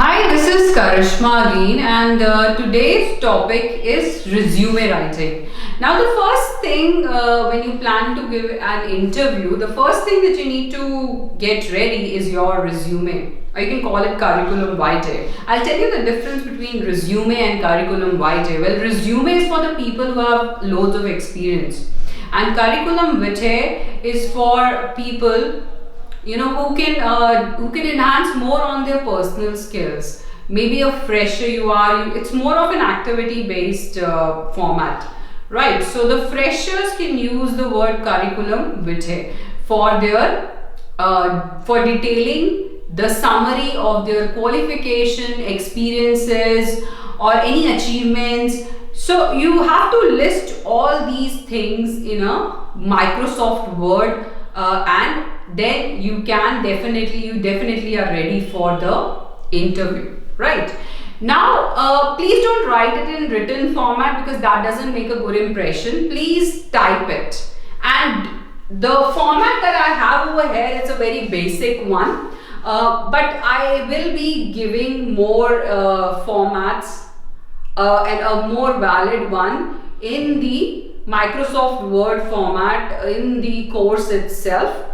Hi, this is Karishma again, and today's topic is resume writing. Now, the first thing when you plan to give an interview, the first thing that you need to get ready is your resume, or you can call it curriculum vitae. I'll tell you the difference between resume and curriculum vitae. Well, resume is for the people who have loads of experience, and curriculum vitae is for people who can enhance more on their personal skills. Maybe a fresher you are, it's more of an activity based format, right? So the freshers can use the word curriculum vitae for their for detailing the summary of their qualification, experiences, or any achievements. So you have to list all these things in a Microsoft Word, and then you definitely are ready for the interview, right? Now, please don't write it in written format because that doesn't make a good impression. Please type it. And the format that I have over here is a very basic one, but I will be giving more formats and a more valid one in the Microsoft Word format in the course itself.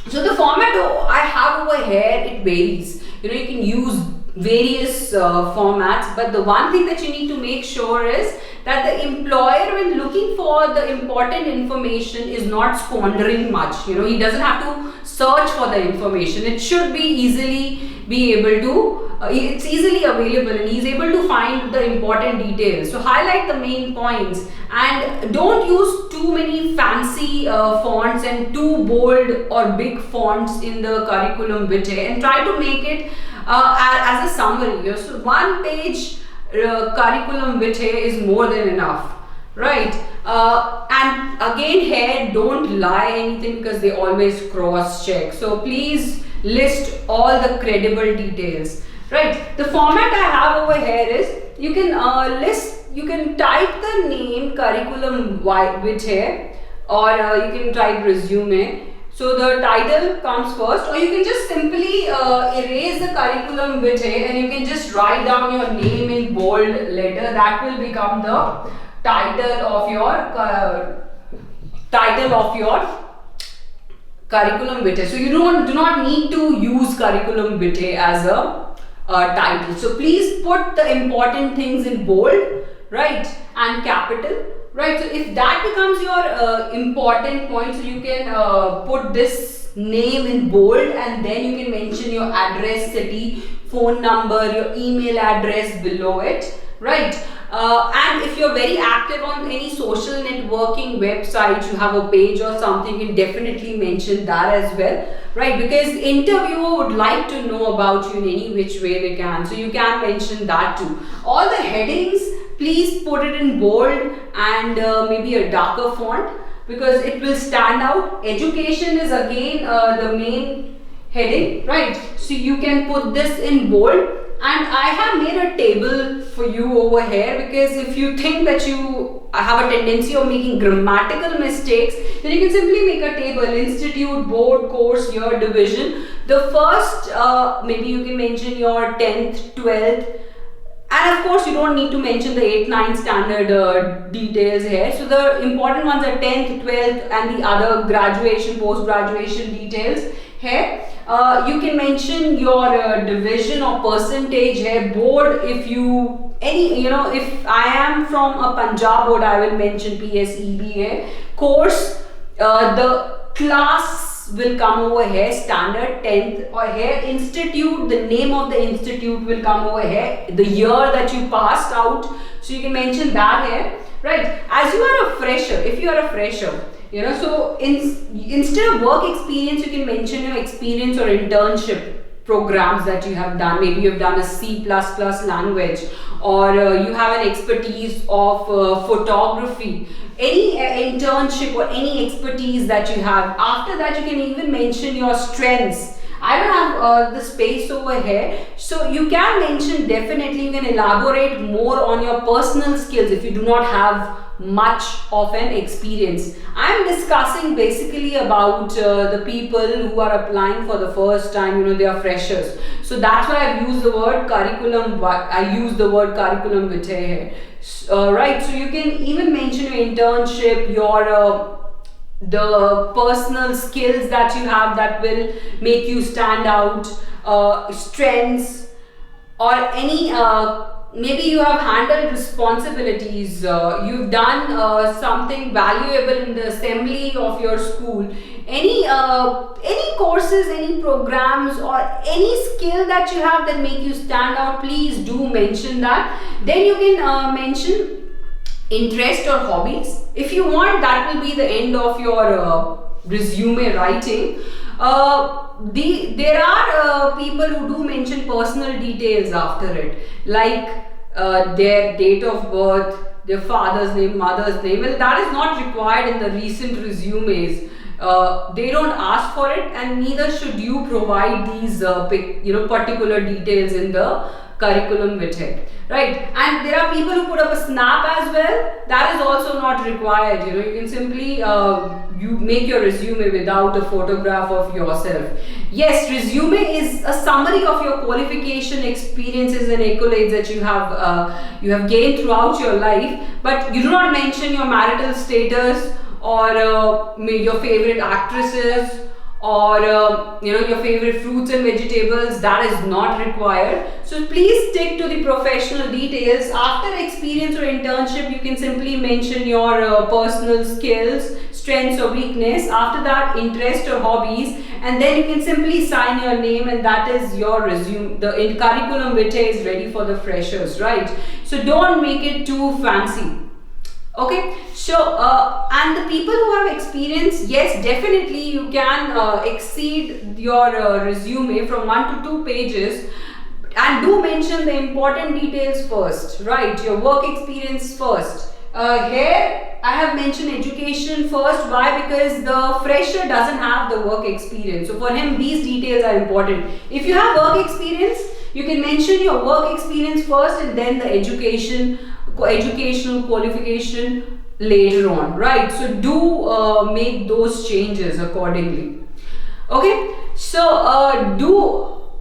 So the format I have over here, it varies. You can use various formats, but the one thing that you need to make sure is that the employer, when looking for the important information, is not squandering much. He doesn't have to search for the information. It should be able to it's easily available, and he's able to find the important details. So highlight the main points, and don't use too many fancy fonts and too bold or big fonts in the curriculum vitae, and try to make it as a summary. So one page curriculum vitae is more than enough, right? And again, here, don't lie anything because they always cross check. So please list all the credible details, right? The format I have over here is you can type the name curriculum vitae, or you can type resume. So the title comes first, or you can just simply erase the curriculum vitae and you can just write down your name in bold letter. That will become the title of your curriculum vitae. So you do not need to use curriculum vitae as a title. So please put the important things in bold, right, and capital, right? So if that becomes your important point, so you can put this name in bold, and then you can mention your address, city, phone number, your email address below it, right? And if you're very active on any social networking website, you have a page or something, you can definitely mention that as well, right? Because the interviewer would like to know about you in any which way they can. So you can mention that too. All the headings, please put it in bold and maybe a darker font, because it will stand out. Education is again the main heading, right? So you can put this in bold. And I have made a table for you over here, because if you think that you have a tendency of making grammatical mistakes, then you can simply make a table: institute, board, course, year, division. The first, maybe you can mention your 10th, 12th, and of course you don't need to mention the 8th, 9th standard details here. So the important ones are 10th, 12th, and the other graduation, post-graduation details here. You can mention your division or percentage here. Board, if I am from a Punjab board, I will mention PSEB here. Course, the class will come over here, standard 10th, or here institute, the name of the institute will come over here, the year that you passed out, so you can mention that here, right? As you are a fresher, if you are a fresher, so instead of work experience, you can mention your experience or internship programs that you have done. Maybe you've done a C++ language, or you have an expertise of photography. Any internship or any expertise that you have. After that, you can even mention your strengths. I don't have the space over here, so you can mention, definitely you can elaborate more on your personal skills if you do not have much of an experience. I'm discussing basically about the people who are applying for the first time, they are freshers. So that's why I've used the word curriculum. I use the word curriculum vitae. Right, so you can even mention your internship, your the personal skills that you have that will make you stand out, strengths, or any maybe you have handled responsibilities, you've done something valuable in the assembly of your school, any courses, any programs, or any skill that you have that make you stand out, please do mention that. Then you can mention interest or hobbies. If you want, that will be the end of your resume writing. There are people who do mention personal details after it, like their date of birth, their father's name, mother's name. Well, that is not required in the recent resumes. They don't ask for it, and neither should you provide these particular details in the curriculum vitae, right? And there are people who put up a snap as well. That is also not required. You can simply you make your resume without a photograph of yourself. Yes, resume is a summary of your qualification, experiences, and accolades that you have gained throughout your life, but you do not mention your marital status, or your favorite actresses, or your favorite fruits and vegetables. That is not required. So please stick to the professional details. After experience or internship, you can simply mention your personal skills, strengths or weakness. After that, interest or hobbies, and then you can simply sign your name, and that is your resume. The curriculum vitae is ready for the freshers, right? So don't make it too fancy. Okay, so and the people who have experience, yes, definitely you can exceed your resume from 1 to 2 pages, and do mention the important details first, right? Your work experience first. Here I have mentioned education first. Why? Because the fresher doesn't have the work experience, so for him these details are important. If you have work experience, you can mention your work experience first, and then the educational qualification later on, right? So do make those changes accordingly. Okay, so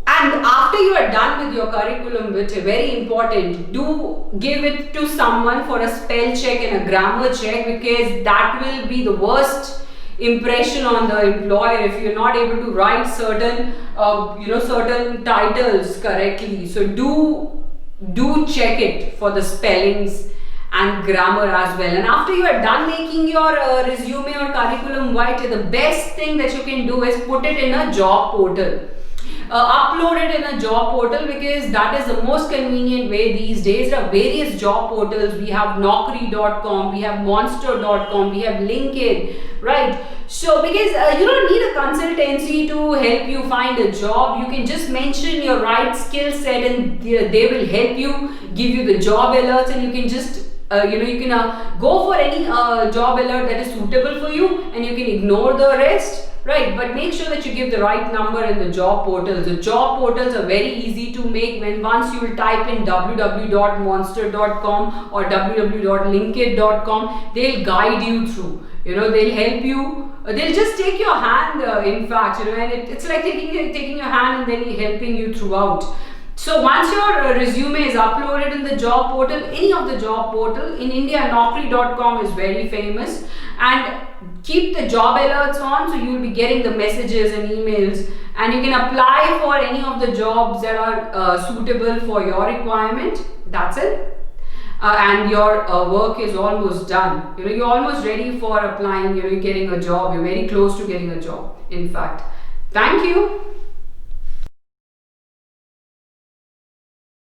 and after you are done with your curriculum vitae, very important, do give it to someone for a spell check and a grammar check, because that will be the worst impression on the employer if you're not able to write certain certain titles correctly. So do check it for the spellings and grammar as well. And after you are done making your resume or curriculum vitae, the best thing that you can do is put it in a job portal. Upload it in a job portal, because that is the most convenient way these days. There are various job portals. We have Naukri.com, we have Monster.com, we have LinkedIn, right? So because you don't need a consultancy to help you find a job, you can just mention your right skill set, and they will help you, give you the job alerts, and you can just you can go for any job alert that is suitable for you, and you can ignore the rest. Right, but make sure that you give the right number in the job portals. The job portals are very easy to make. Once you will type in www.monster.com or www.linkit.com, they'll guide you through. They'll help you. They'll just take your hand. In fact, and it's like taking your hand and then helping you throughout. So once your resume is uploaded in the job portal, any of the job portal in India, Naukri.com is very famous, and keep the job alerts on, so you will be getting the messages and emails, and you can apply for any of the jobs that are suitable for your requirement. That's it. And your work is almost done. You're almost ready for applying. You're getting a job. You're very close to getting a job, in fact. Thank you.